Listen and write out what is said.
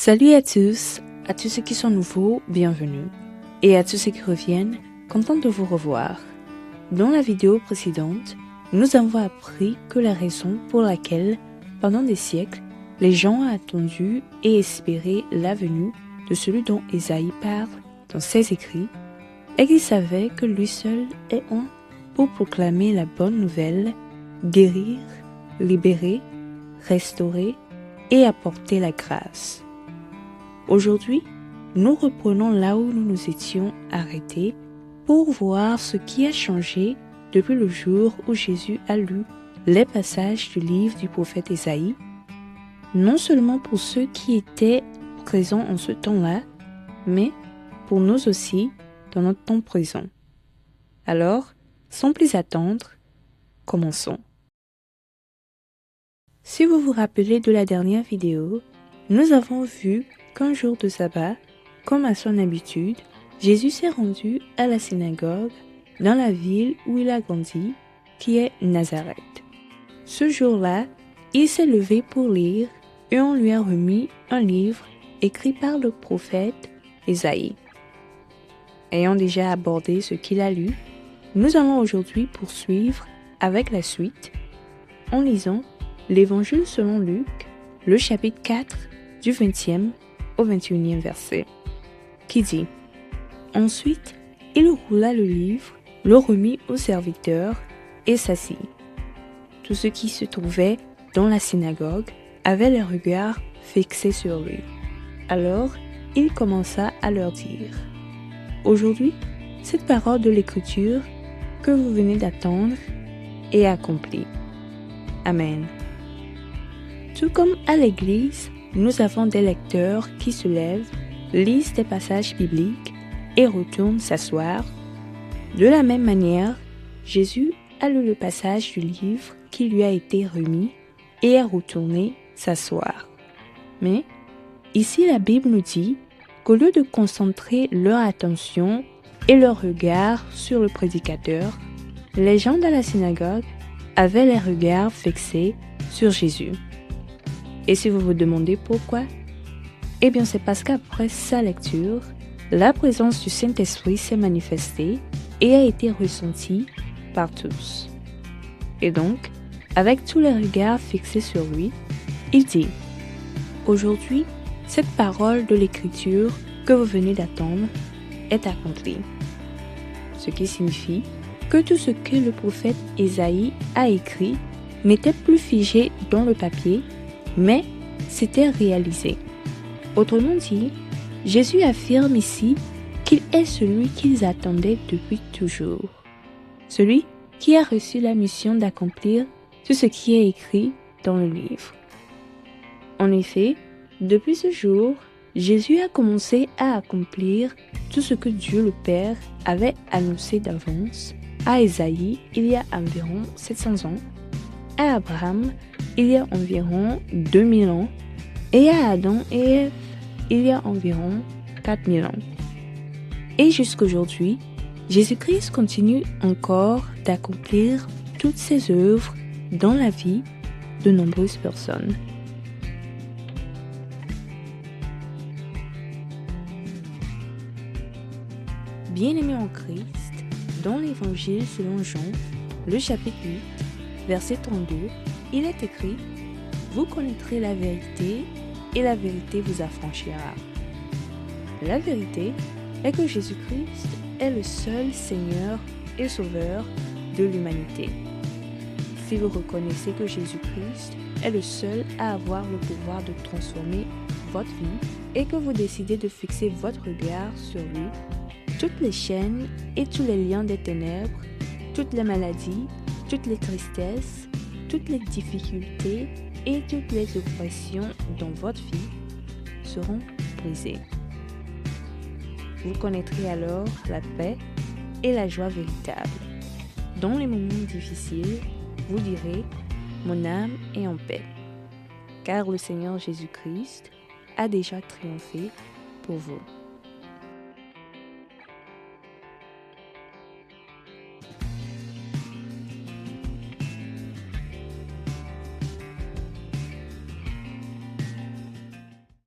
Salut à tous ceux qui sont nouveaux, bienvenue. Et à tous ceux qui reviennent, content de vous revoir. Dans la vidéo précédente, nous avons appris que la raison pour laquelle, pendant des siècles, les gens ont attendu et espéré la venue de celui dont Ésaïe parle dans ses écrits, est qu'ils savaient que lui seul est un pour proclamer la bonne nouvelle, guérir, libérer, restaurer et apporter la grâce. Aujourd'hui, nous reprenons là où nous nous étions arrêtés pour voir ce qui a changé depuis le jour où Jésus a lu les passages du livre du prophète Ésaïe, non seulement pour ceux qui étaient présents en ce temps-là, mais pour nous aussi dans notre temps présent. Alors, sans plus attendre, commençons. Si vous vous rappelez de la dernière vidéo, nous avons vu qu'un jour de sabbat, comme à son habitude, Jésus s'est rendu à la synagogue dans la ville où il a grandi, qui est Nazareth. Ce jour-là, il s'est levé pour lire et on lui a remis un livre écrit par le prophète Ésaïe. Ayant déjà abordé ce qu'il a lu, nous allons aujourd'hui poursuivre avec la suite en lisant l'Évangile selon Luc, le chapitre 4 du 20e au 21e verset, qui dit « Ensuite, il roula le livre, le remit au serviteur et s'assit. Tous ceux qui se trouvaient dans la synagogue avaient les regards fixés sur lui. Alors, il commença à leur dire « Aujourd'hui, cette parole de l'Écriture que vous venez d'attendre est accomplie. Amen. » Tout comme à l'Église, nous avons des lecteurs qui se lèvent, lisent des passages bibliques et retournent s'asseoir. De la même manière, Jésus a lu le passage du livre qui lui a été remis et est retourné s'asseoir. Mais ici, la Bible nous dit qu'au lieu de concentrer leur attention et leur regard sur le prédicateur, les gens de la synagogue avaient les regards fixés sur Jésus. Et si vous vous demandez pourquoi? Eh bien, c'est parce qu'après sa lecture, la présence du Saint-Esprit s'est manifestée et a été ressentie par tous. Et donc, avec tous les regards fixés sur lui, il dit « Aujourd'hui, cette parole de l'Écriture que vous venez d'attendre est accomplie. » Ce qui signifie que tout ce que le prophète Ésaïe a écrit n'était plus figé dans le papier, mais c'était réalisé. Autrement dit, Jésus affirme ici qu'il est celui qu'ils attendaient depuis toujours. Celui qui a reçu la mission d'accomplir tout ce qui est écrit dans le livre. En effet, depuis ce jour, Jésus a commencé à accomplir tout ce que Dieu le Père avait annoncé d'avance à Ésaïe il y a environ 700 ans, à Abraham il y a environ 2000 ans et à Adam et Ève il y a environ 4000 ans. Et jusqu'aujourd'hui, Jésus-Christ continue encore d'accomplir toutes ses œuvres dans la vie de nombreuses personnes. Bien-aimés en Christ, dans l'Évangile selon Jean, le chapitre 8, verset 32, il est écrit « Vous connaîtrez la vérité et la vérité vous affranchira. » La vérité est que Jésus-Christ est le seul Seigneur et Sauveur de l'humanité. Si vous reconnaissez que Jésus-Christ est le seul à avoir le pouvoir de transformer votre vie et que vous décidez de fixer votre regard sur lui, toutes les chaînes et tous les liens des ténèbres, toutes les maladies, toutes les tristesses, toutes les difficultés et toutes les oppressions dans votre vie seront brisées. Vous connaîtrez alors la paix et la joie véritable. Dans les moments difficiles, vous direz « Mon âme est en paix », car le Seigneur Jésus-Christ a déjà triomphé pour vous.